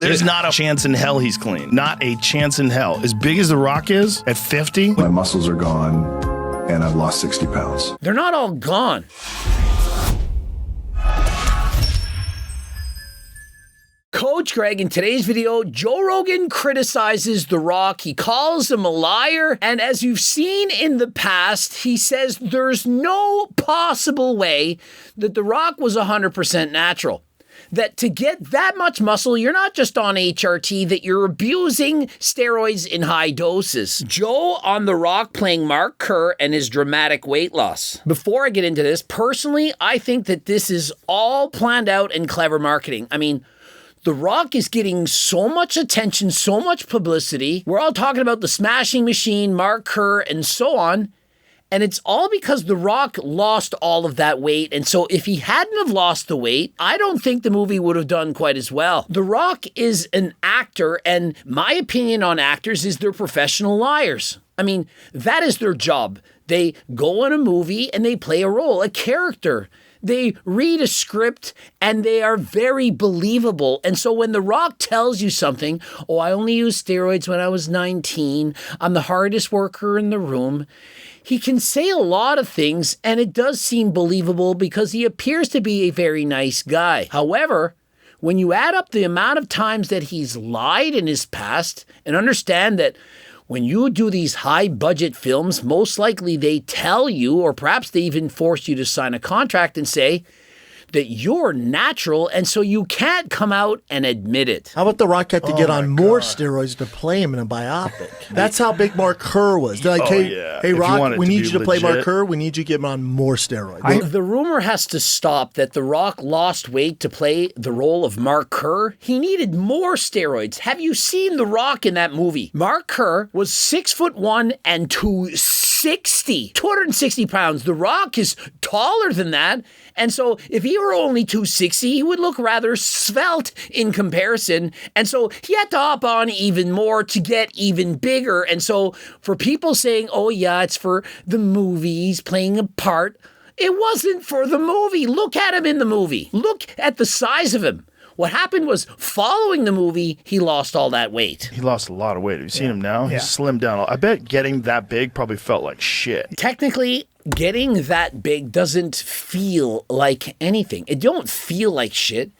There's not a chance in hell he's clean. Not a chance in hell. As big as The Rock is, at 50. My muscles are gone, and I've lost 60 pounds. They're not all gone. Coach Greg, in today's video, Joe Rogan criticizes The Rock. He calls him a liar. And as you've seen in the past, he says there's no possible way that The Rock was 100% natural. That to get that much muscle, you're not just on HRT, that you're abusing steroids in high doses. Joe on The Rock playing Mark Kerr and his dramatic weight loss. Before I get into this, personally, I think that this is all planned out and clever marketing. I mean, The Rock is getting so much attention, so much publicity. We're all talking about the Smashing Machine, Mark Kerr, and so on. And it's all because The Rock lost all of that weight. And so if he hadn't have lost the weight, I don't think the movie would have done quite as well. The Rock is an actor, and my opinion on actors is they're professional liars. I mean, that is their job. They go in a movie and they play a role, a character. They read a script and they are very believable. And so when The Rock tells you something, oh, I only used steroids when I was 19, I'm the hardest worker in the room, he can say a lot of things and it does seem believable because he appears to be a very nice guy. However, when you add up the amount of times that he's lied in his past and understand that when you do these high-budget films, most likely they tell you, or perhaps they even force you to sign a contract and say that you're natural, and so you can't come out and admit it. How about The Rock had to get on more steroids to play him in a biopic? That's how big Mark Kerr was. They're like, hey, Rock, we need you to play Mark Kerr. We need you to get him on more steroids. The rumor has to stop that The Rock lost weight to play the role of Mark Kerr. He needed more steroids. Have you seen The Rock in that movie? Mark Kerr was 6'1" and 260 pounds. The Rock is taller than that. And so if he were only 260, he would look rather svelte in comparison. And so he had to hop on even more to get even bigger. And so for people saying, oh yeah, it's for the movie, he's playing a part, it wasn't for the movie. Look at him in the movie. Look at the size of him. What happened was, following the movie, he lost all that weight. He lost a lot of weight. Have you seen him now? He's slimmed down. I bet getting that big probably felt like shit. Technically, getting that big doesn't feel like anything. It don't feel like shit.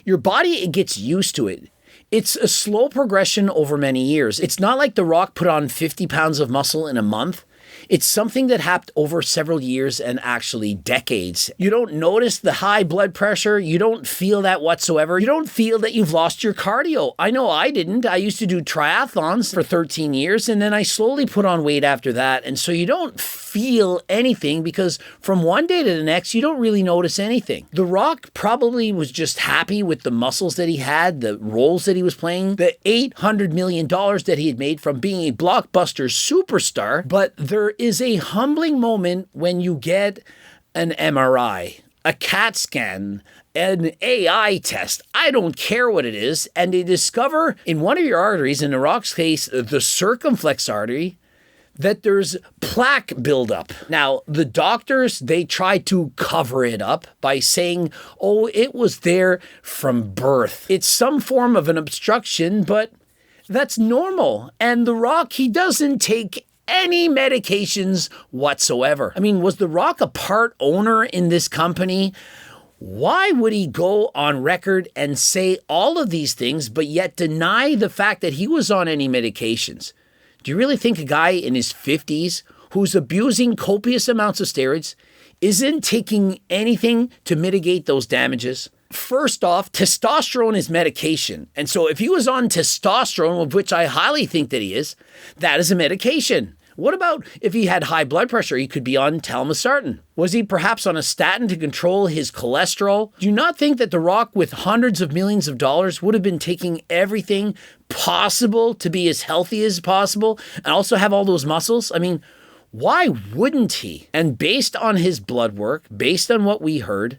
Your body, it gets used to it. It's a slow progression over many years. It's not like The Rock put on 50 pounds of muscle in a month. It's something that happened over several years and actually decades. You don't notice the high blood pressure. You don't feel that whatsoever. You don't feel that you've lost your cardio. I know I didn't. I used to do triathlons for 13 years and then I slowly put on weight after that. And so you don't feel anything because from one day to the next, you don't really notice anything. The Rock probably was just happy with the muscles that he had, the roles that he was playing, the $800 million that he had made from being a blockbuster superstar. But there is a humbling moment when you get an MRI, a CAT scan, an AI test, I don't care what it is, and they discover in one of your arteries, in The Rock's case, the circumflex artery, that there's plaque buildup. Now, the doctors, they try to cover it up by saying, oh, it was there from birth. It's some form of an obstruction, but that's normal. And The Rock, he doesn't take any medications whatsoever. I mean, was The Rock a part owner in this company? Why would he go on record and say all of these things, but yet deny the fact that he was on any medications? Do you really think a guy in his 50s who's abusing copious amounts of steroids isn't taking anything to mitigate those damages? First off, testosterone is medication. And so if he was on testosterone, of which I highly think that he is, that is a medication. What about if he had high blood pressure? He could be on telmisartan. Was he perhaps on a statin to control his cholesterol? Do you not think that The Rock, with hundreds of millions of dollars, would have been taking everything possible to be as healthy as possible and also have all those muscles? I mean, why wouldn't he? And based on his blood work, based on what we heard,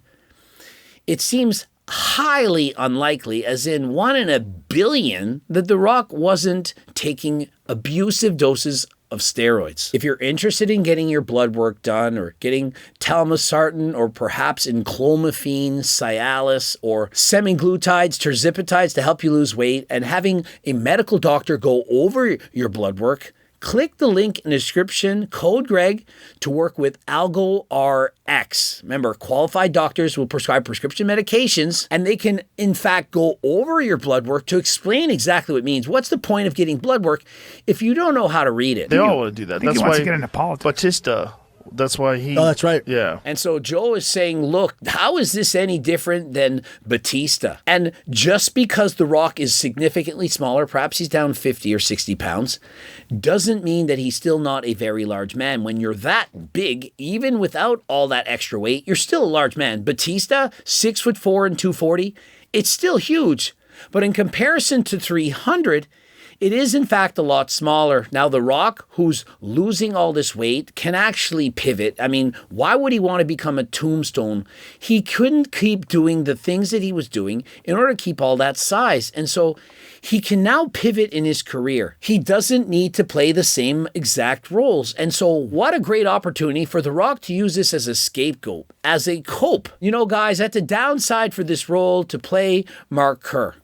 it seems highly unlikely, as in 1 in a billion, that The Rock wasn't taking abusive doses of steroids. If you're interested in getting your blood work done or getting telmisartan or perhaps enclomiphene, Cialis, or semaglutides, terzipatides to help you lose weight and having a medical doctor go over your blood work, click the link in the description, code Greg, to work with AlgoRx. Remember, qualified doctors will prescribe prescription medications, and they can, in fact, go over your blood work to explain exactly what it means. What's the point of getting blood work if you don't know how to read it? They all want to do that. That's why he get into politics. Batista. That's why he... Oh, that's right. Yeah. And so Joe is saying, look, how is this any different than Batista? And just because The Rock is significantly smaller, perhaps he's down 50 or 60 pounds, doesn't mean that he's still not a very large man. When you're that big, even without all that extra weight, you're still a large man. Batista, 6'4" and 240, it's still huge. But in comparison to 300, it is, in fact, a lot smaller. Now, The Rock, who's losing all this weight, can actually pivot. I mean, why would he want to become a tombstone? He couldn't keep doing the things that he was doing in order to keep all that size. And so he can now pivot in his career. He doesn't need to play the same exact roles. And so what a great opportunity for The Rock to use this as a scapegoat, as a cope. You know, guys, that's the downside for this role to play Mark Kerr.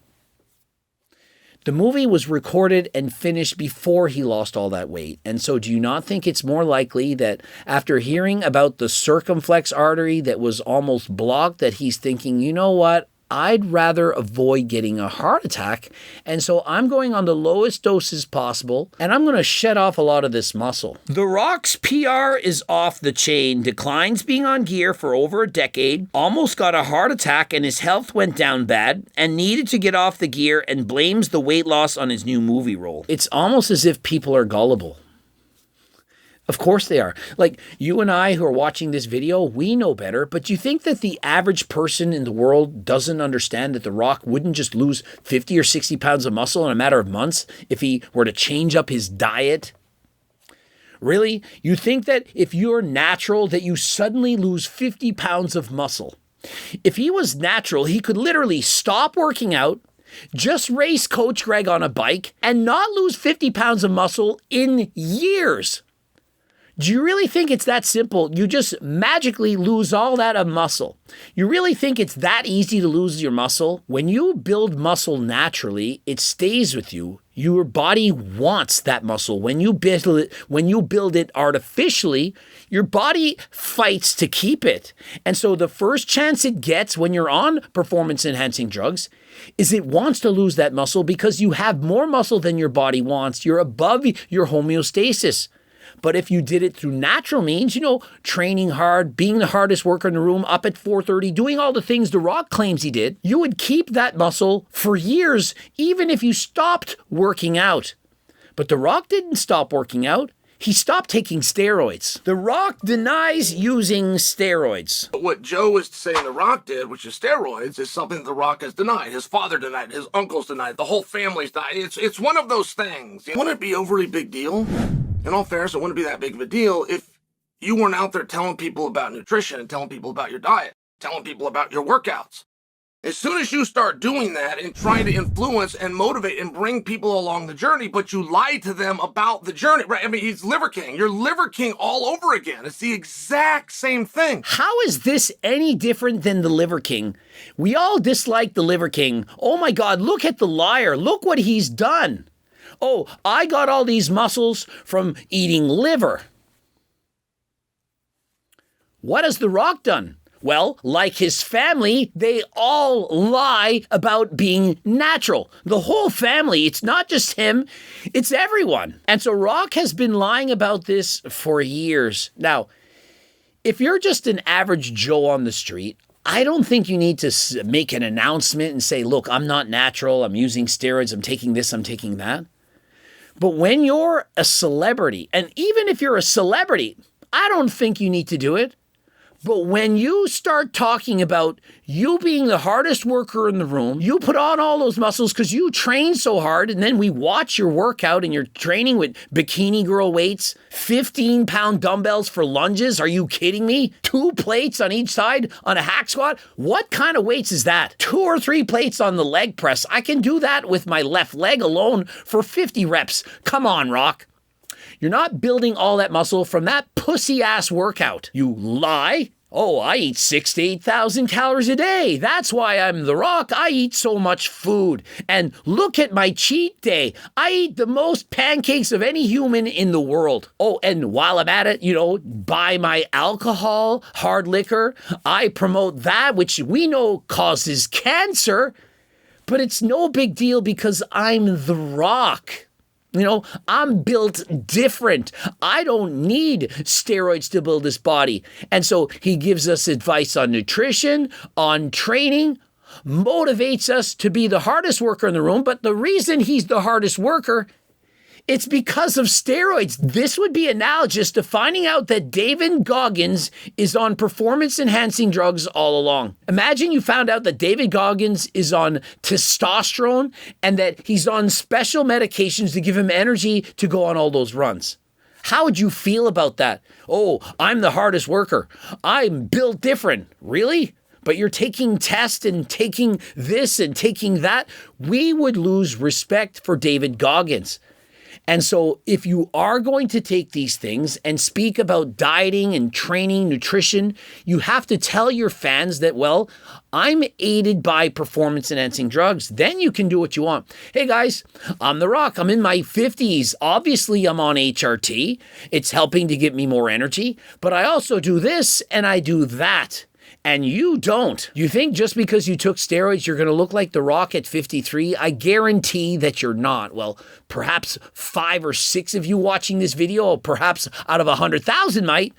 The movie was recorded and finished before he lost all that weight. And so do you not think it's more likely that after hearing about the circumflex artery that was almost blocked, that he's thinking, you know what? I'd rather avoid getting a heart attack. And so I'm going on the lowest doses possible, and I'm going to shed off a lot of this muscle. The Rock's PR is off the chain, declines being on gear for over a decade, almost got a heart attack and his health went down bad, and needed to get off the gear and blames the weight loss on his new movie role. It's almost as if people are gullible. Of course they are. Like you and I who are watching this video, we know better, but you think that the average person in the world doesn't understand that The Rock wouldn't just lose 50 or 60 pounds of muscle in a matter of months if he were to change up his diet? Really? You think that if you're natural that you suddenly lose 50 pounds of muscle? If he was natural, he could literally stop working out, just race Coach Greg on a bike, and not lose 50 pounds of muscle in years. Do you really think it's that simple? You just magically lose all that of muscle. You really think it's that easy to lose your muscle? When you build muscle naturally, it stays with you. Your body wants that muscle. When you build it artificially, your body fights to keep it. And so the first chance it gets when you're on performance-enhancing drugs is it wants to lose that muscle because you have more muscle than your body wants. You're above your homeostasis. But if you did it through natural means, you know, training hard, being the hardest worker in the room, up at 4:30, doing all the things The Rock claims he did, you would keep that muscle for years, even if you stopped working out. But The Rock didn't stop working out. He stopped taking steroids. The Rock denies using steroids. What Joe is saying The Rock did, which is steroids, is something The Rock has denied. His father denied it. His uncles denied it. The whole family's denied it. It's one of those things. Wouldn't it be overly big deal? In all fairness, it wouldn't be that big of a deal if you weren't out there telling people about nutrition and telling people about your diet, telling people about your workouts. As soon as you start doing that and trying to influence and motivate and bring people along the journey, but you lie to them about the journey, right? I mean, he's Liver King. You're Liver King all over again. It's the exact same thing. How is this any different than the Liver King? We all dislike the Liver King. Oh my God, look at the liar. Look what he's done. Oh, I got all these muscles from eating liver. What has The Rock done? Well, like his family, they all lie about being natural. The whole family, it's not just him, it's everyone. And so Rock has been lying about this for years. Now, if you're just an average Joe on the street, I don't think you need to make an announcement and say, look, I'm not natural, I'm using steroids, I'm taking this, I'm taking that. But when you're a celebrity, and even if you're a celebrity, I don't think you need to do it. But when you start talking about you being the hardest worker in the room, you put on all those muscles because you train so hard, and then we watch your workout and you're training with bikini girl weights, 15-pound dumbbells for lunges. Are you kidding me? 2 plates on each side on a hack squat? What kind of weights is that? 2 or 3 plates on the leg press. I can do that with my left leg alone for 50 reps. Come on, Rock. You're not building all that muscle from that pussy-ass workout. You lie. Oh, I eat 6,000 to 8,000 calories a day. That's why I'm The Rock. I eat so much food. And look at my cheat day. I eat the most pancakes of any human in the world. Oh, and while I'm at it, buy my alcohol, hard liquor. I promote that, which we know causes cancer. But it's no big deal because I'm The Rock. I'm built different. I don't need steroids to build this body. And so he gives us advice on nutrition, on training, motivates us to be the hardest worker in the room. But the reason he's the hardest worker, it's because of steroids. This would be analogous to finding out that David Goggins is on performance-enhancing drugs all along. Imagine you found out that David Goggins is on testosterone and that he's on special medications to give him energy to go on all those runs. How would you feel about that? Oh, I'm the hardest worker. I'm built different. Really? But you're taking tests and taking this and taking that. We would lose respect for David Goggins. And so if you are going to take these things and speak about dieting and training, nutrition, you have to tell your fans that, well, I'm aided by performance-enhancing drugs. Then you can do what you want. Hey, guys, I'm The Rock. I'm in my 50s. Obviously, I'm on HRT. It's helping to give me more energy. But I also do this and I do that. And you don't. You think just because you took steroids, you're going to look like The Rock at 53? I guarantee that you're not. Well, perhaps 5 or 6 of you watching this video, or perhaps out of 100,000 might,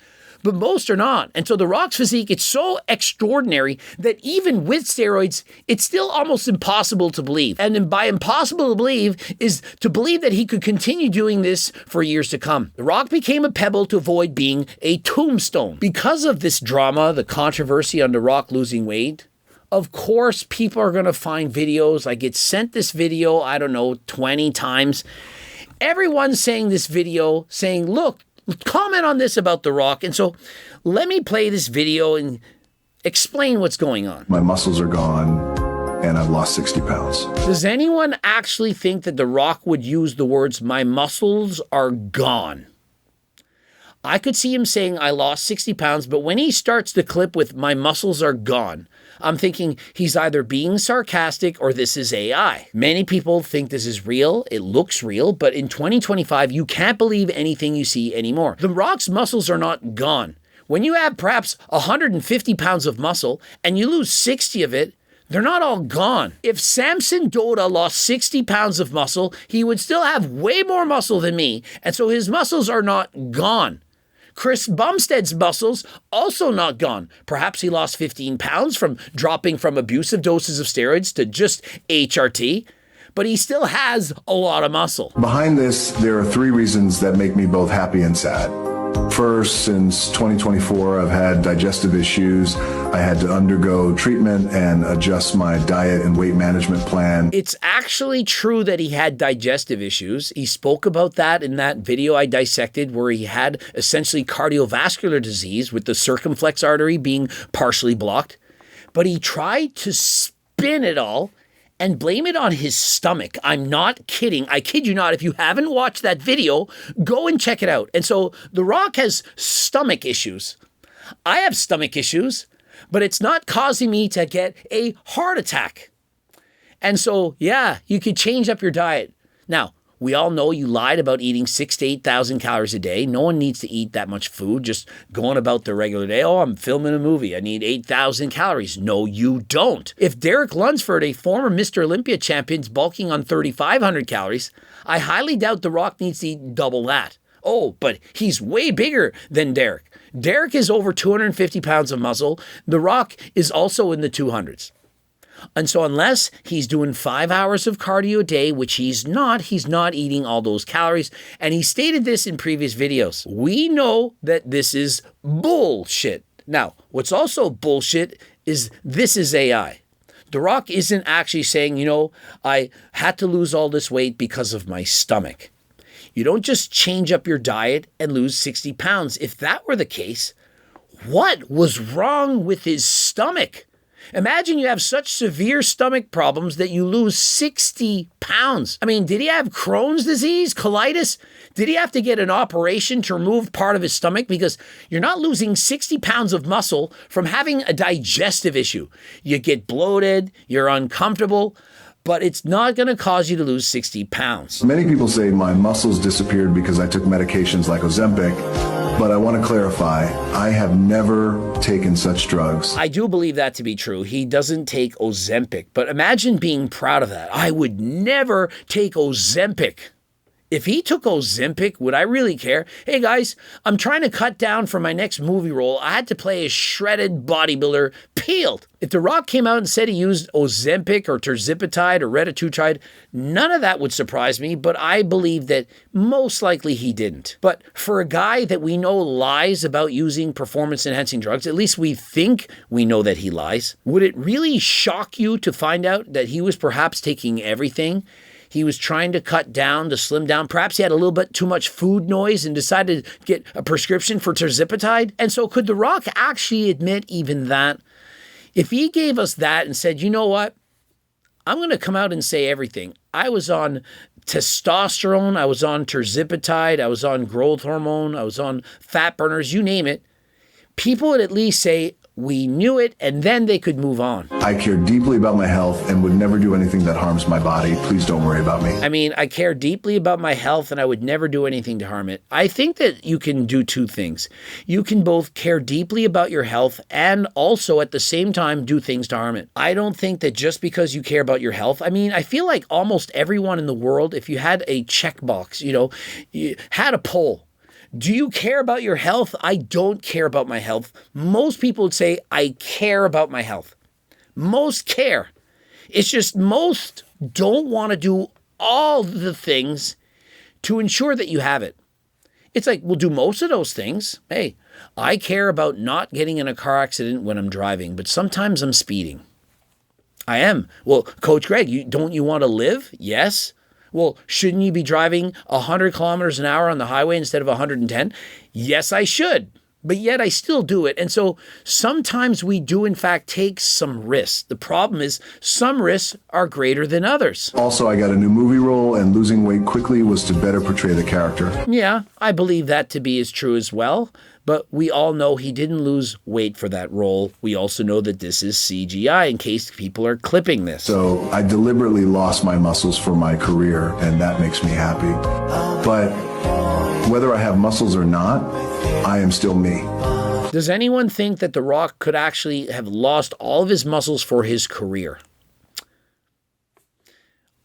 but most are not. And so The Rock's physique, it's so extraordinary that even with steroids, it's still almost impossible to believe. And then by impossible to believe is to believe that he could continue doing this for years to come. The Rock became a pebble to avoid being a tombstone. Because of this drama, the controversy on The Rock losing weight, of course, people are going to find videos. I get sent this video, 20 times. Everyone's saying this video, saying, look, comment on this about The Rock. And so let me play this video and explain what's going on. My muscles are gone and I've lost 60 pounds. Does anyone actually think that The Rock would use the words, my muscles are gone? I could see him saying, I lost 60 pounds, but when he starts the clip with, my muscles are gone, I'm thinking he's either being sarcastic or this is AI. Many people think this is real. It looks real, but in 2025, you can't believe anything you see anymore. The Rock's muscles are not gone. When you have perhaps 150 pounds of muscle and you lose 60 of it, they're not all gone. If Samson Doda lost 60 pounds of muscle, he would still have way more muscle than me, and so his muscles are not gone. Chris Bumstead's muscles also not gone. Perhaps he lost 15 pounds from dropping from abusive doses of steroids to just HRT, but he still has a lot of muscle. Behind this, there are 3 reasons that make me both happy and sad. First, since 2024, I've had digestive issues. I had to undergo treatment and adjust my diet and weight management plan. It's actually true that he had digestive issues. He spoke about that in that video I dissected where he had essentially cardiovascular disease with the circumflex artery being partially blocked. But he tried to spin it all and blame it on his stomach. I'm not kidding. I kid you not. If you haven't watched that video, go and check it out. And so The Rock has stomach issues. I have stomach issues, but it's not causing me to get a heart attack. And so, yeah, you could change up your diet. Now, we all know you lied about eating 6,000 to 8,000 calories a day. No one needs to eat that much food, just going about their regular day. Oh, I'm filming a movie. I need 8,000 calories. No, you don't. If Derek Lunsford, a former Mr. Olympia champion, is bulking on 3,500 calories, I highly doubt The Rock needs to eat double that. Oh, but he's way bigger than Derek. Derek is over 250 pounds of muscle. The Rock is also in the 200s. And so unless he's doing 5 hours of cardio a day, which he's not eating all those calories. And he stated this in previous videos. We know that this is bullshit. Now, what's also bullshit is this is AI. The Rock isn't actually saying, I had to lose all this weight because of my stomach. You don't just change up your diet and lose 60 pounds. If that were the case, what was wrong with his stomach? Imagine you have such severe stomach problems that you lose 60 pounds. I mean, did he have Crohn's disease, colitis? Did he have to get an operation to remove part of his stomach? Because you're not losing 60 pounds of muscle from having a digestive issue. You get bloated, you're uncomfortable, but it's not going to cause you to lose 60 pounds. Many people say my muscles disappeared because I took medications like Ozempic, but I want to clarify, I have never taken such drugs. I do believe that to be true. He doesn't take Ozempic, but imagine being proud of that. I would never take Ozempic. If he took Ozempic, would I really care? Hey guys, I'm trying to cut down for my next movie role. I had to play a shredded bodybuilder, peeled. If The Rock came out and said he used Ozempic or terzepatide or retatrutide, none of that would surprise me, but I believe that most likely he didn't. But for a guy that we know lies about using performance-enhancing drugs, at least we think we know that he lies, would it really shock you to find out that he was perhaps taking everything? He was trying to cut down, to slim down. Perhaps he had a little bit too much food noise and decided to get a prescription for terzepatide. And so could The Rock actually admit even that? If he gave us that and said, you know what? I'm going to come out and say everything. I was on testosterone. I was on terzepatide. I was on growth hormone. I was on fat burners, you name it. People would at least say, we knew it, and then they could move on. I care deeply about my health and would never do anything that harms my body. Please don't worry about me. I mean, I care deeply about my health, and I would never do anything to harm it. I think that you can do two things. You can both care deeply about your health and also at the same time do things to harm it. I don't think that just because you care about your health, I mean, I feel like almost everyone in the world, if you had a checkbox, you had a poll. Do you care about your health? I don't care about my health. Most people would say, I care about my health. Most care. It's just most don't want to do all the things to ensure that you have it. It's like, we'll do most of those things. Hey, I care about not getting in a car accident when I'm driving, but sometimes I'm speeding. I am. Well, Coach Greg, don't you want to live? Yes. Well, shouldn't you be driving 100 kilometers an hour on the highway instead of 110? Yes, I should. But yet I still do it. And so sometimes we do, in fact, take some risks. The problem is some risks are greater than others. Also, I got a new movie role, and losing weight quickly was to better portray the character. Yeah, I believe that to be as true as well. But we all know he didn't lose weight for that role. We also know that this is CGI in case people are clipping this. So I deliberately lost my muscles for my career, and that makes me happy. But whether I have muscles or not, I am still me. Does anyone think that The Rock could actually have lost all of his muscles for his career?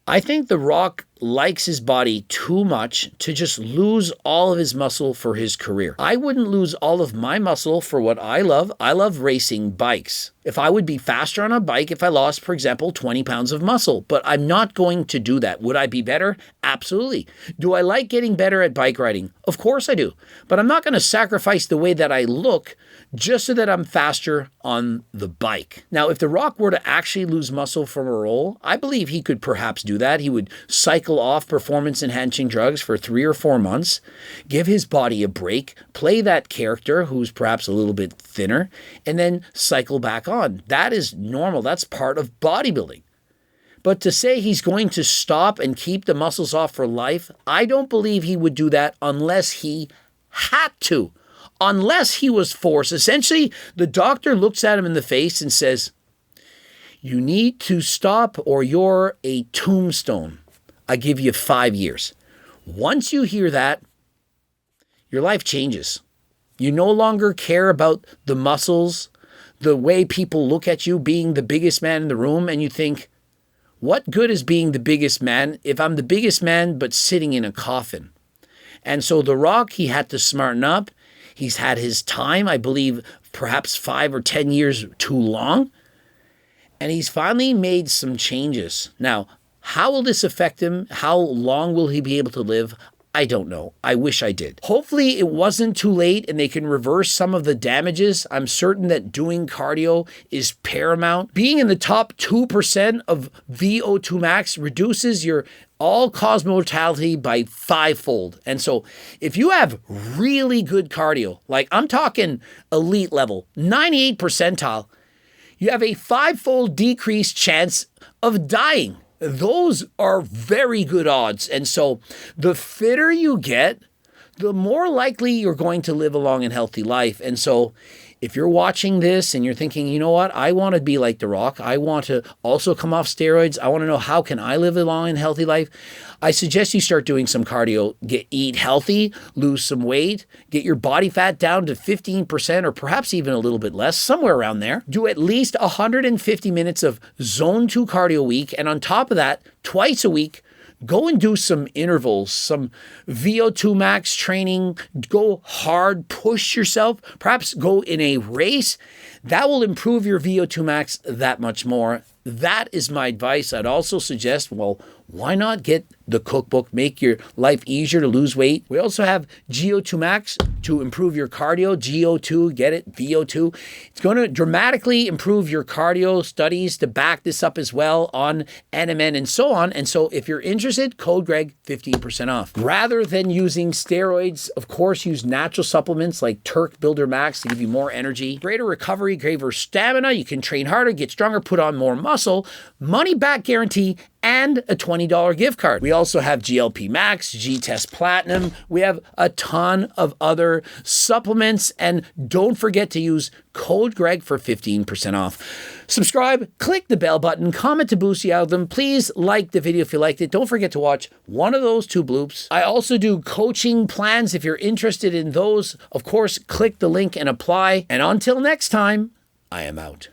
I think The Rock likes his body too much to just lose all of his muscle for his career. I wouldn't lose all of my muscle for what I love. I love racing bikes. If I would be faster on a bike if I lost, for example, 20 pounds of muscle, but I'm not going to do that. Would I be better? Absolutely. Do I like getting better at bike riding? Of course I do. But I'm not going to sacrifice the way that I look just so that I'm faster on the bike. Now, if The Rock were to actually lose muscle from a role, I believe he could perhaps do that. He would cycle off performance-enhancing drugs for 3 or 4 months, give his body a break, play that character who's perhaps a little bit thinner, and then cycle back on. That is normal. That's part of bodybuilding. But to say he's going to stop and keep the muscles off for life, I don't believe he would do that unless he had to. Unless he was forced. Essentially, the doctor looks at him in the face and says, you need to stop or you're a tombstone. I give you 5 years. Once you hear that, your life changes. You no longer care about the muscles, the way people look at you being the biggest man in the room, and you think, what good is being the biggest man if I'm the biggest man but sitting in a coffin? And so The Rock, he had to smarten up. He's had his time, I believe, perhaps 5 or 10 years too long. And he's finally made some changes. Now, how will this affect him? How long will he be able to live? I don't know. I wish I did. Hopefully it wasn't too late and they can reverse some of the damages. I'm certain that doing cardio is paramount. Being in the top 2% of VO2 max reduces your all-cause mortality by 5-fold. And so if you have really good cardio, like I'm talking elite level, 98 percentile, you have a 5-fold decreased chance of dying. Those are very good odds. And so the fitter you get, the more likely you're going to live a long and healthy life. And so if you're watching this and you're thinking, you know what, I want to be like The Rock. I want to also come off steroids. I want to know, how can I live a long and healthy life? I suggest you start doing some cardio. Eat healthy, lose some weight, get your body fat down to 15% or perhaps even a little bit less, somewhere around there. Do at least 150 minutes of zone 2 cardio a week. And on top of that, twice a week, go and do some intervals, some VO2 max training. Go hard, push yourself, perhaps go in a race. That will improve your VO2 max that much more. That is my advice. I'd also suggest, well, why not get the cookbook, make your life easier to lose weight? We also have GO2 Max to improve your cardio. GO2, get it? VO2. It's going to dramatically improve your cardio. Studies to back this up as well on NMN and so on. And so if you're interested, code Greg, 15% off. Rather than using steroids, of course, use natural supplements like Turk Builder Max to give you more energy, greater recovery, greater stamina. You can train harder, get stronger, put on more muscle, money back guarantee, and a $20 gift card. We also have GLP Max, G-Test Platinum. We have a ton of other supplements. And don't forget to use code Greg for 15% off. Subscribe, click the bell button, comment to boost the algorithm. Please like the video if you liked it. Don't forget to watch one of those 2 bloops. I also do coaching plans if you're interested in those. Of course, click the link and apply. And until next time, I am out.